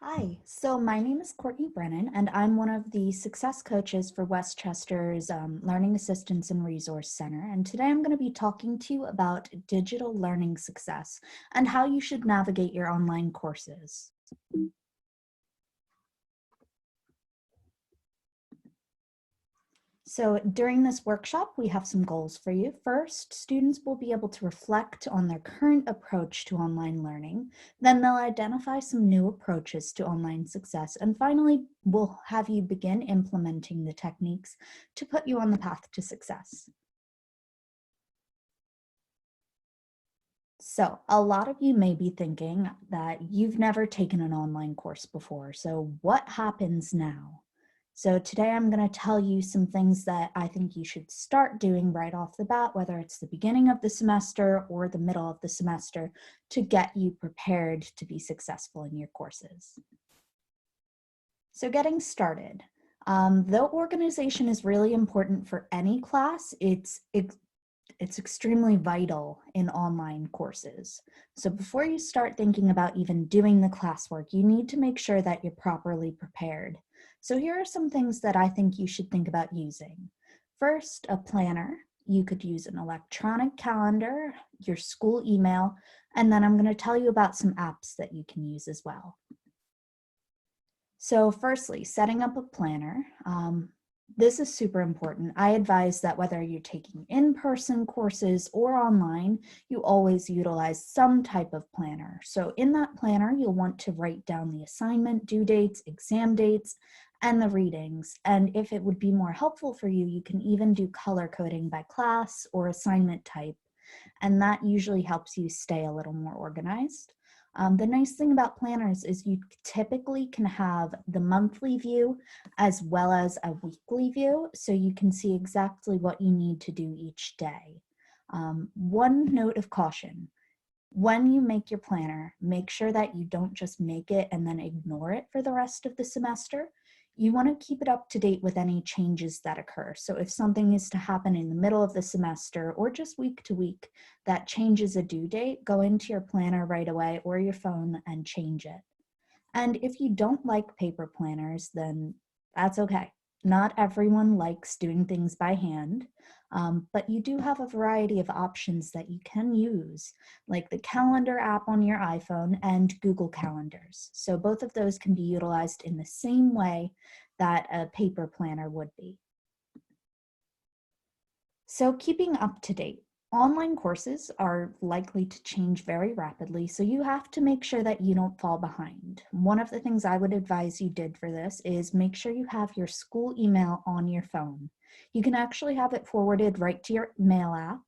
Hi, so my name is Courtney Brennan, and I'm one of the success coaches for Westchester's Learning Assistance and Resource Center. And today I'm going to be talking to you about digital learning success and how you should navigate your online courses. So during this workshop, we have some goals for you. First, students will be able to reflect on their current approach to online learning. Then they'll identify some new approaches to online success. And finally, we'll have you begin implementing the techniques to put you on the path to success. So a lot of you may be thinking that you've never taken an online course before. So what happens now? So today I'm going to tell you some things that I think you should start doing right off the bat, whether it's the beginning of the semester or the middle of the semester, to get you prepared to be successful in your courses. So getting started. Though organization is really important for any class, it's extremely vital in online courses. So before you start thinking about even doing the classwork, you need to make sure that you're properly prepared. So here are some things that I think you should think about using. First, a planner. You could use an electronic calendar, your school email, and then I'm going to tell you about some apps that you can use as well. So firstly, setting up a planner. This is super important. I advise that whether you're taking in-person courses or online, you always utilize some type of planner. So in that planner, you'll want to write down the assignment due dates, exam dates, and the readings. And if it would be more helpful for you, you can even do color coding by class or assignment type. And that usually helps you stay a little more organized. The nice thing about planners is you typically can have the monthly view as well as a weekly view, so you can see exactly what you need to do each day. One note of caution: when you make your planner, make sure that you don't just make it and then ignore it for the rest of the semester. You want to keep it up to date with any changes that occur. So if something is to happen in the middle of the semester or just week to week that changes a due date, go into your planner right away or your phone and change it. And if you don't like paper planners, then that's okay. Not everyone likes doing things by hand, but you do have a variety of options that you can use, like the calendar app on your iPhone and Google Calendars. So both of those can be utilized in the same way that a paper planner would be. So keeping up to date. Online courses are likely to change very rapidly, so you have to make sure that you don't fall behind. One of the things I would advise you did for this is make sure you have your school email on your phone. You can actually have it forwarded right to your mail app,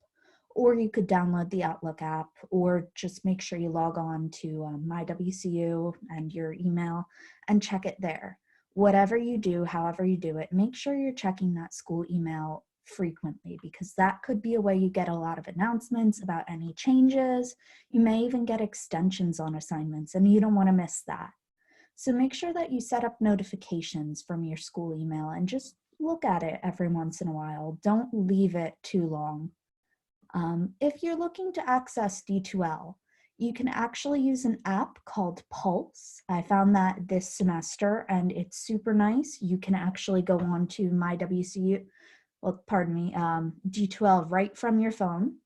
or you could download the Outlook app, or just make sure you log on to MyWCU and your email and check it there. Whatever you do, however you do it, make sure you're checking that school email frequently, because that could be a way you get a lot of announcements about any changes. You may even get extensions on assignments, and you don't want to miss that. So make sure that you set up notifications from your school email and just look at it every once in a while. Don't leave it too long. If you're looking to access D2L, you can actually use an app called Pulse. I found that this semester and it's super nice. You can actually go on to MyWCU, D2L right from your phone.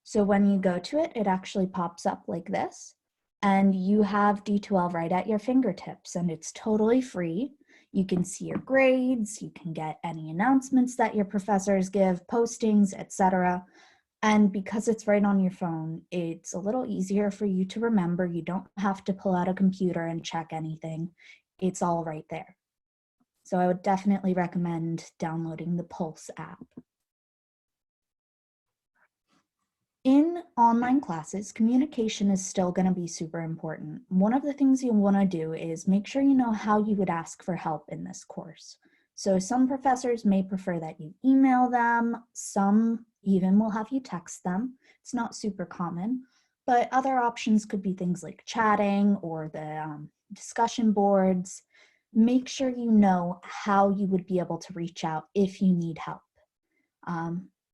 So when you go to it, it actually pops up like this, and you have D2L right at your fingertips, and it's totally free. You can see your grades, you can get any announcements that your professors give, postings, etc. And because it's right on your phone, it's a little easier for you to remember. You don't have to pull out a computer and check anything. It's all right there. So I would definitely recommend downloading the Pulse app. In online classes, communication is still going to be super important. One of the things you want to do is make sure you know how you would ask for help in this course. So some professors may prefer that you email them, some even will have you text them. It's not super common, but other options could be things like chatting or the discussion boards. Make sure you know how you would be able to reach out if you need help.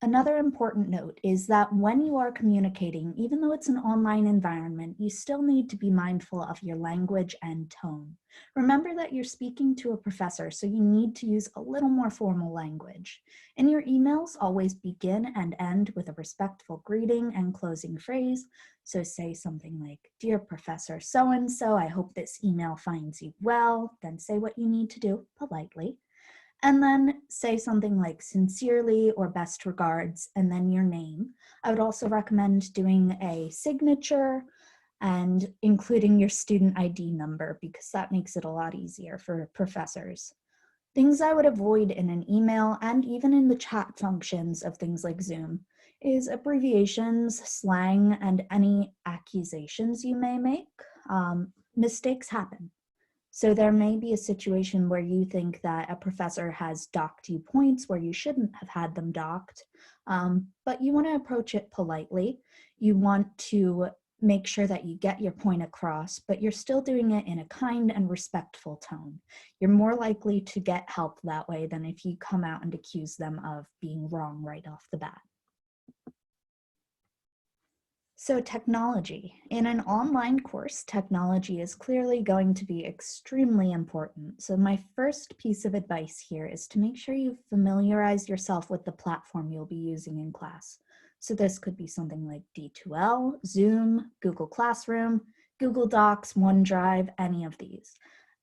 Another important note is that when you are communicating, even though it's an online environment, you still need to be mindful of your language and tone. Remember that you're speaking to a professor, so you need to use a little more formal language. In your emails, always begin and end with a respectful greeting and closing phrase. So say something like, "Dear Professor so-and-so, I hope this email finds you well." Then say what you need to do politely. And then say something like sincerely or best regards, and then your name. I would also recommend doing a signature and including your student ID number because that makes it a lot easier for professors. Things I would avoid in an email and even in the chat functions of things like Zoom is abbreviations, slang, and any accusations you may make. Mistakes happen. So there may be a situation where you think that a professor has docked you points where you shouldn't have had them docked, but you want to approach it politely. You want to make sure that you get your point across, but you're still doing it in a kind and respectful tone. You're more likely to get help that way than if you come out and accuse them of being wrong right off the bat. So technology. In an online course, technology is clearly going to be extremely important. So my first piece of advice here is to make sure you familiarize yourself with the platform you'll be using in class. So this could be something like D2L, Zoom, Google Classroom, Google Docs, OneDrive, any of these.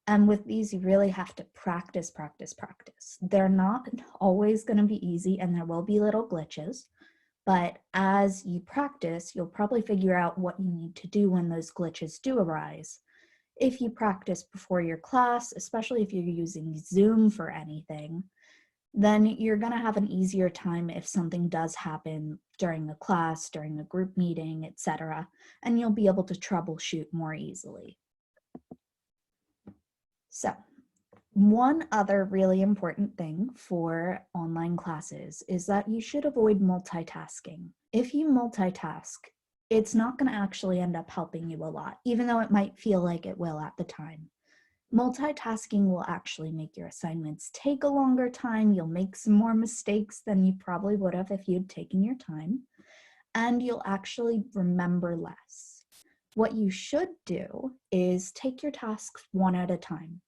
And with these, you really have to practice, practice, practice. They're not always going to be easy and there will be little glitches. But as you practice, you'll probably figure out what you need to do when those glitches do arise. If you practice before your class, especially if you're using Zoom for anything, then you're going to have an easier time if something does happen during a class, during a group meeting, etc., and you'll be able to troubleshoot more easily. So, one other really important thing for online classes is that you should avoid multitasking. If you multitask, it's not going to actually end up helping you a lot, even though it might feel like it will at the time. Multitasking will actually make your assignments take a longer time. You'll make some more mistakes than you probably would have if you'd taken your time, and you'll actually remember less. What you should do is take your tasks one at a time.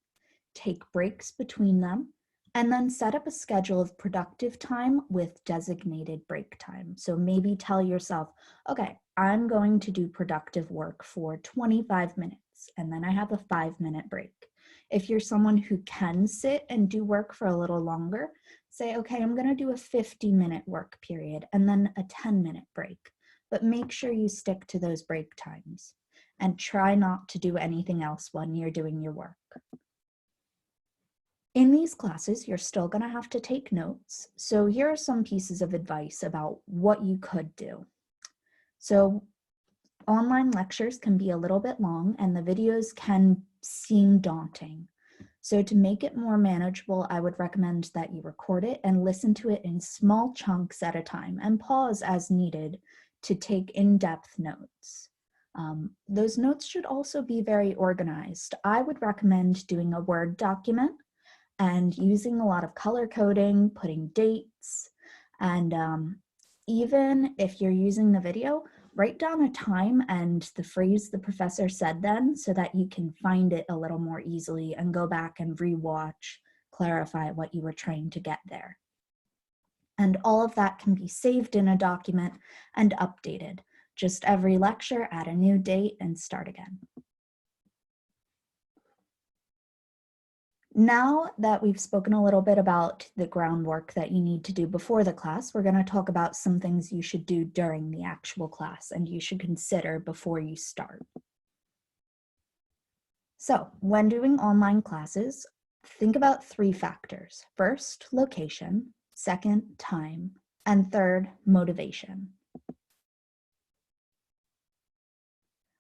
Take breaks between them, and then set up a schedule of productive time with designated break time. So maybe tell yourself, okay, I'm going to do productive work for 25 minutes, and then I have a 5-minute break. If you're someone who can sit and do work for a little longer, say, okay, I'm going to do a 50-minute work period and then a 10-minute break. But make sure you stick to those break times and try not to do anything else when you're doing your work. In these classes, you're still going to have to take notes. So here are some pieces of advice about what you could do. So online lectures can be a little bit long and the videos can seem daunting. So to make it more manageable, I would recommend that you record it and listen to it in small chunks at a time and pause as needed to take in-depth notes. Those notes should also be very organized. I would recommend doing a Word document and using a lot of color coding, putting dates, and even if you're using the video, write down a time and the phrase the professor said then so that you can find it a little more easily and go back and rewatch, clarify what you were trying to get there. And all of that can be saved in a document and updated. Just every lecture, add a new date and start again. Now that we've spoken a little bit about the groundwork that you need to do before the class, we're going to talk about some things you should do during the actual class and you should consider before you start. So, when doing online classes, think about 3 factors. First, location. Second, time. And third, motivation.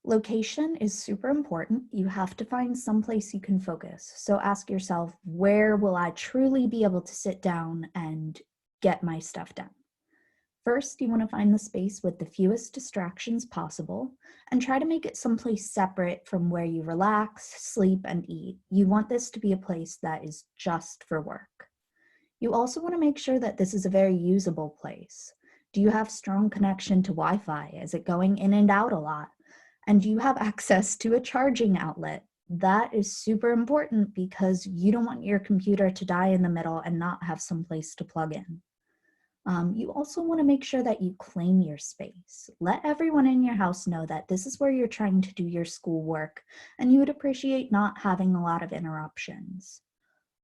Location is super important. You have to find someplace you can focus. So ask yourself, where will I truly be able to sit down and get my stuff done? First, you want to find the space with the fewest distractions possible and try to make it someplace separate from where you relax, sleep, and eat. You want this to be a place that is just for work. You also want to make sure that this is a very usable place. Do you have strong connection to Wi-Fi? Is it going in and out a lot? And do you have access to a charging outlet? That is super important because you don't want your computer to die in the middle and not have some place to plug in. You also want to make sure that you claim your space. Let everyone in your house know that this is where you're trying to do your schoolwork and you would appreciate not having a lot of interruptions.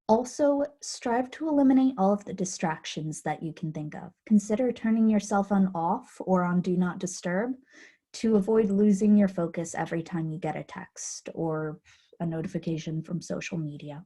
Also, strive to eliminate all of the distractions that you can think of. Consider turning your cell phone off or on Do Not Disturb to avoid losing your focus every time you get a text or a notification from social media.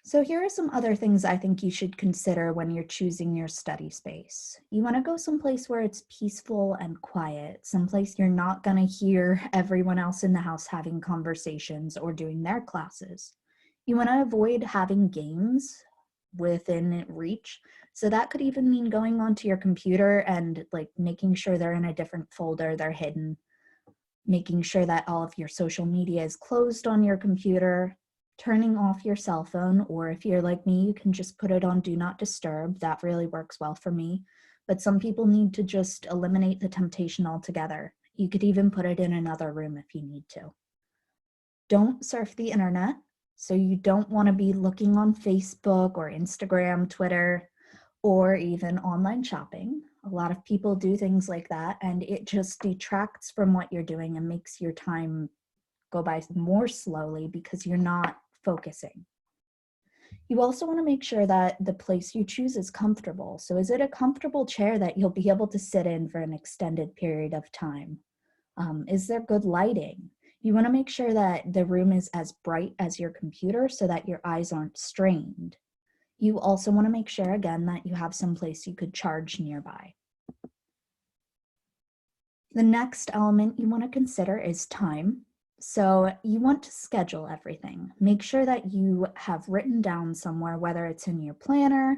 So here are some other things I think you should consider when you're choosing your study space. You want to go someplace where it's peaceful and quiet, someplace you're not going to hear everyone else in the house having conversations or doing their classes. You want to avoid having games within reach. So that could even mean going onto your computer and like making sure they're in a different folder, they're hidden, making sure that all of your social media is closed on your computer, turning off your cell phone, or if you're like me, you can just put it on Do Not Disturb. That really works well for me. But some people need to just eliminate the temptation altogether. You could even put it in another room if you need to. Don't surf the internet. So you don't want to be looking on Facebook or Instagram, Twitter, or even online shopping. A lot of people do things like that, and it just detracts from what you're doing and makes your time go by more slowly because you're not focusing. You also want to make sure that the place you choose is comfortable. So is it a comfortable chair that you'll be able to sit in for an extended period of time? Is there good lighting? You want to make sure that the room is as bright as your computer so that your eyes aren't strained. You also want to make sure, again, that you have some place you could charge nearby. The next element you want to consider is time. So you want to schedule everything. Make sure that you have written down somewhere, whether it's in your planner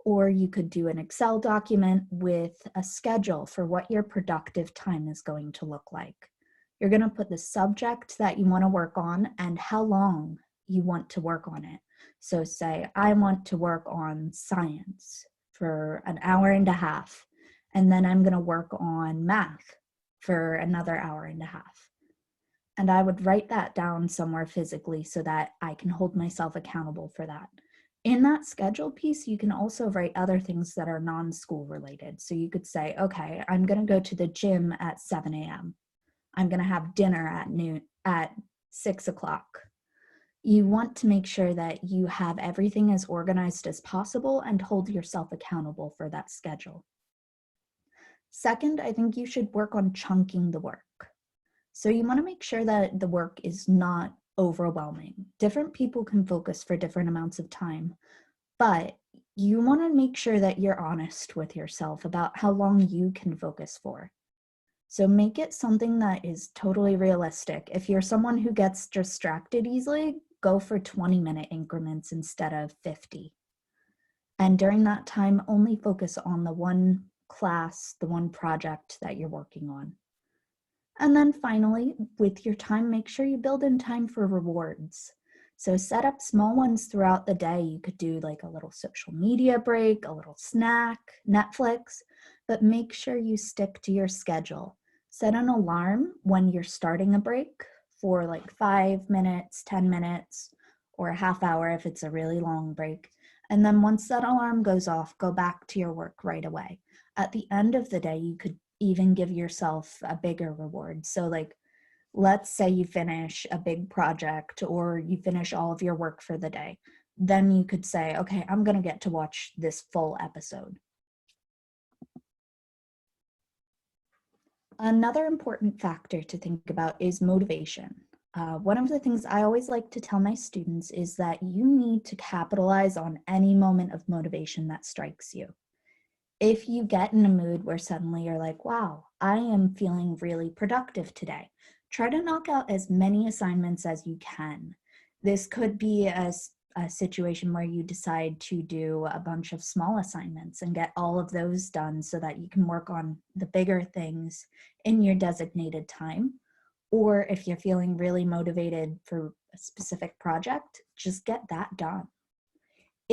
or you could do an Excel document with a schedule for what your productive time is going to look like. You're going to put the subject that you want to work on and how long you want to work on it. So say, I want to work on science for an hour and a half, and then I'm going to work on math for another hour and a half. And I would write that down somewhere physically so that I can hold myself accountable for that. In that schedule piece, you can also write other things that are non-school related. So you could say, okay, I'm going to go to the gym at 7 a.m. I'm going to have dinner at 6 o'clock. You want to make sure that you have everything as organized as possible and hold yourself accountable for that schedule. Second, I think you should work on chunking the work. So you want to make sure that the work is not overwhelming. Different people can focus for different amounts of time, but you want to make sure that you're honest with yourself about how long you can focus for. So make it something that is totally realistic. If you're someone who gets distracted easily, go for 20-minute increments instead of 50. And during that time, only focus on the one class, the one project that you're working on. And then finally, with your time, make sure you build in time for rewards. So set up small ones throughout the day. You could do like a little social media break, a little snack, Netflix, but make sure you stick to your schedule. Set an alarm when you're starting a break for like 5 minutes, 10 minutes, or a half hour if it's a really long break. And then once that alarm goes off, go back to your work right away. At the end of the day, you could even give yourself a bigger reward. So like, let's say you finish a big project or you finish all of your work for the day. Then you could say, okay, I'm going to get to watch this full episode. Another important factor to think about is motivation. One of the things I always like to tell my students is that you need to capitalize on any moment of motivation that strikes you. If you get in a mood where suddenly you're like, wow, I am feeling really productive today, try to knock out as many assignments as you can. This could be a situation where you decide to do a bunch of small assignments and get all of those done so that you can work on the bigger things in your designated time. Or if you're feeling really motivated for a specific project, just get that done.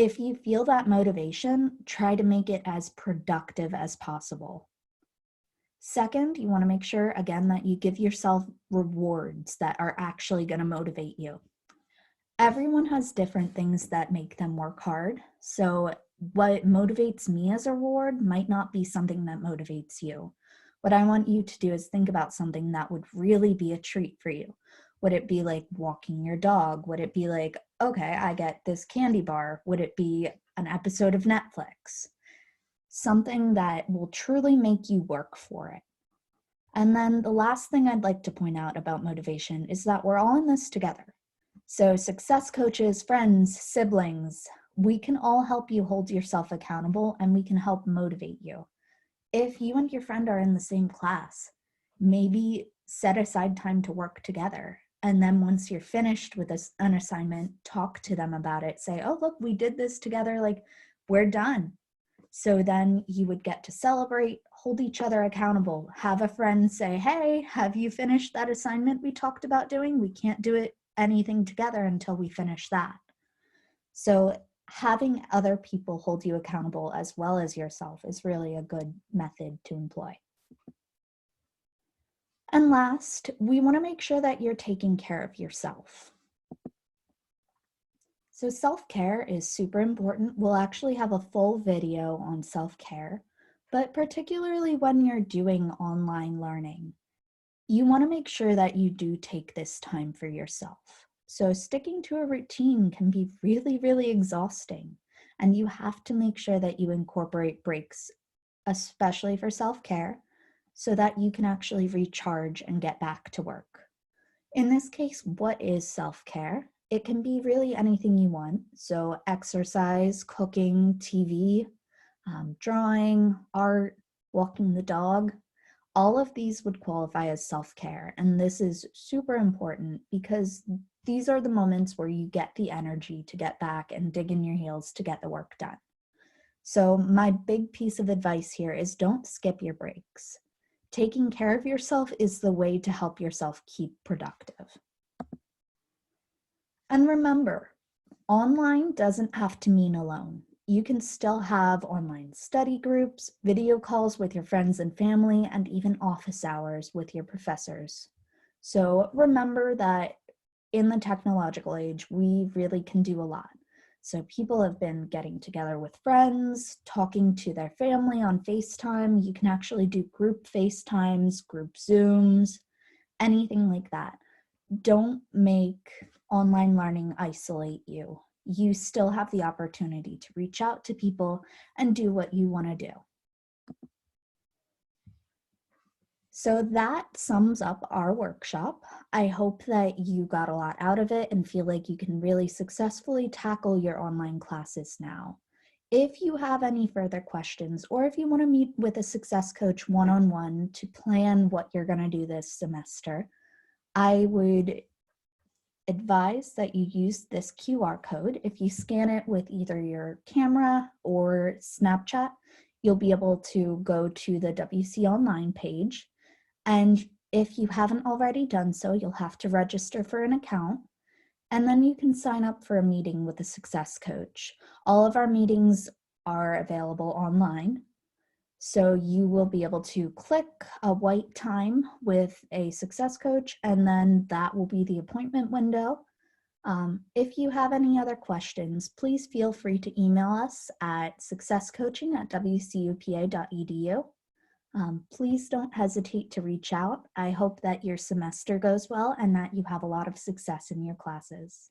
If you feel that motivation, try to make it as productive as possible. Second, you want to make sure, again, that you give yourself rewards that are actually going to motivate you. Everyone has different things that make them work hard. So what motivates me as a reward might not be something that motivates you. What I want you to do is think about something that would really be a treat for you. Would it be like walking your dog? Would it be like, okay, I get this candy bar? Would it be an episode of Netflix? Something that will truly make you work for it. And then the last thing I'd like to point out about motivation is that we're all in this together. So success coaches, friends, siblings, we can all help you hold yourself accountable, and we can help motivate you. If you and your friend are in the same class, maybe set aside time to work together. And then once you're finished with an assignment, talk to them about it. Say, oh, look, we did this together. Like, we're done. So then you would get to celebrate, hold each other accountable, have a friend say, hey, have you finished that assignment we talked about doing? We can't do anything together until we finish that. So having other people hold you accountable as well as yourself is really a good method to employ. And last, we want to make sure that you're taking care of yourself. So self-care is super important. We'll actually have a full video on self-care, but particularly when you're doing online learning, you want to make sure that you do take this time for yourself. So sticking to a routine can be really, really exhausting, and you have to make sure that you incorporate breaks, especially for self-care, so that you can actually recharge and get back to work. In this case, what is self-care? It can be really anything you want. So exercise, cooking, TV, drawing, art, walking the dog. All of these would qualify as self-care. And this is super important because these are the moments where you get the energy to get back and dig in your heels to get the work done. So my big piece of advice here is don't skip your breaks. Taking care of yourself is the way to help yourself keep productive. And remember, online doesn't have to mean alone. You can still have online study groups, video calls with your friends and family, and even office hours with your professors. So remember that in the technological age, we really can do a lot. So people have been getting together with friends, talking to their family on FaceTime. You can actually do group FaceTimes, group Zooms, anything like that. Don't make online learning isolate you. You still have the opportunity to reach out to people and do what you want to do. So that sums up our workshop. I hope that you got a lot out of it and feel like you can really successfully tackle your online classes now. If you have any further questions, or if you want to meet with a success coach one-on-one to plan what you're going to do this semester, I would advise that you use this QR code. If you scan it with either your camera or Snapchat, you'll be able to go to the WC Online page. And if you haven't already done so, you'll have to register for an account. And then you can sign up for a meeting with a success coach. All of our meetings are available online. So you will be able to click a white time with a success coach, and then that will be the appointment window. If you have any other questions, please feel free to email us at successcoaching@wcupa.edu. Please don't hesitate to reach out. I hope that your semester goes well and that you have a lot of success in your classes.